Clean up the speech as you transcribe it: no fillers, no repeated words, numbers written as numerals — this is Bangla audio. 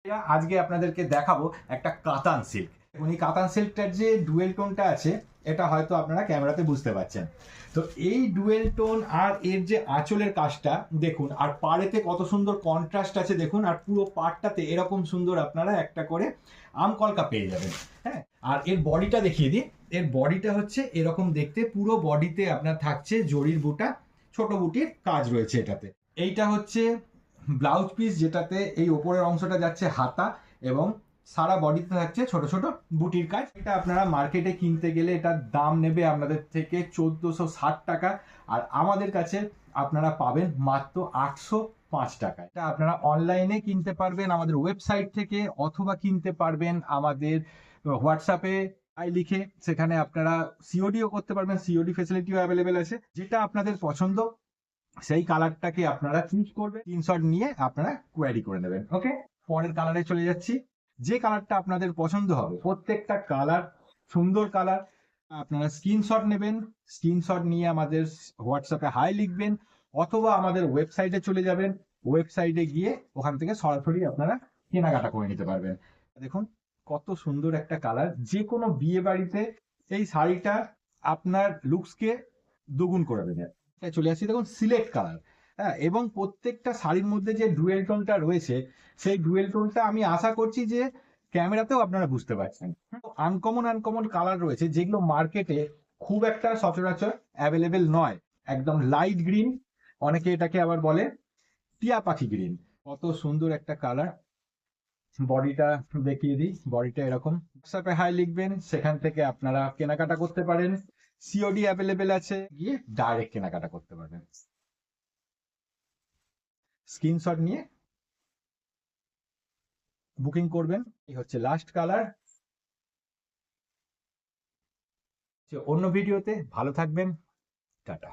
আজকে আপনাদেরকে দেখাবো একটা কাতান সিল্ক। উনি কাতান সিল্কটার যে ডুয়েল টোনটা আছে এটা হয়তো আপনারা ক্যামেরাতে বুঝতে পারছেন। তো এই ডুয়েল টোন আর এর যে আঁচলের কাজটা দেখুন, আর পাড়েতে কত সুন্দর কন্ট্রাস্ট আছে দেখুন, আর পুরো পাড়টাতে এরকম সুন্দর আপনারা একটা করে আম কলকা পেয়ে যাবেন। হ্যাঁ, আর এর বডিটা দেখিয়ে দিই। এর বডিটা হচ্ছে এরকম দেখতে, পুরো বডিতে আপনার থাকছে জরির বুটা, ছোট বুটির কাজ রয়েছে এটাতে। এইটা হচ্ছে ব্লাউজ পিস, যেটাতে এই ওপরের অংশটা যাচ্ছে হাতা এবং সারা বডিতে থাকছে ছোট ছোট বুটির কাজ। এটা আপনারা মার্কেটে কিনতে গেলে এটার দাম নেবে আপনাদের থেকে 1460 টাকা, আর আমাদের কাছে আপনারা পাবেন মাত্র 805 টাকায়। এটা আপনারা অনলাইনে কিনতে পারবেন আমাদের ওয়েবসাইট থেকে, অথবা কিনতে পারবেন আমাদের হোয়াটসঅ্যাপে লিখে, সেখানে আপনারা সিওডিও করতে পারবেন, সিওডি ফেসিলিটিও অ্যাভেলেবেল আছে। যেটা আপনাদের পছন্দ সেই কালারটাকে আপনারা চুজ করবেন, স্ক্রিনশট নিয়ে আপনারা কোয়ারি করে নেবেন। ওকে, পরের কালারে চলে যাচ্ছি। যে কালারটা আপনাদের পছন্দ হবে, প্রত্যেকটা কালার সুন্দর কালার, আপনারা স্ক্রিনশট নেবেন। স্ক্রিনশট নিয়ে আমাদের হোয়াটসঅ্যাপে হাই লিখবেন, অথবা আমাদের ওয়েবসাইটে চলে যাবেন। ওয়েবসাইটে গিয়ে ওখান থেকে সরাসরি আপনারা কেনাকাটা করে নিতে পারবেন। দেখুন কত সুন্দর একটা কালার, যে কোনো বিয়ে বাড়িতে এই শাড়িটা আপনার লুকসকে দ্বিগুণ করে দেবে। চলে আসছি, দেখুন সিলেক্ট কালার। হ্যাঁ, এবং প্রত্যেকটা শাড়ির মধ্যে যে ডুয়েল টোনটা রয়েছে, সেই ডুয়েল টোনটা আমি আশা করছি যে ক্যামেরাতেও আপনারা বুঝতে পারছেন। আনকমন আনকমন কালার রয়েছে, যেগুলো মার্কেটে খুব একটা সচরাচর অ্যাভেলেবেল নয়। একদম লাইট গ্রিন, অনেকে এটাকে আবার বলে টিয়া পাখি গ্রিন। কত সুন্দর একটা কালার। বডিটা দেখিয়ে দিই, বডিটা এরকম। হোয়াটসঅ্যাপে হাই লিখবেন, সেখান থেকে আপনারা কেনাকাটা করতে পারেন। সিওডি অ্যাভেলেবেল আছে, গিয়ে ডাইরেক্ট কেনাকাটা করতে পারবেন। স্ক্রিনশট নিয়ে বুকিং করবেন। এই হচ্ছে লাস্ট কালার। অন্য ভিডিওতে ভালো থাকবেন। টাটা।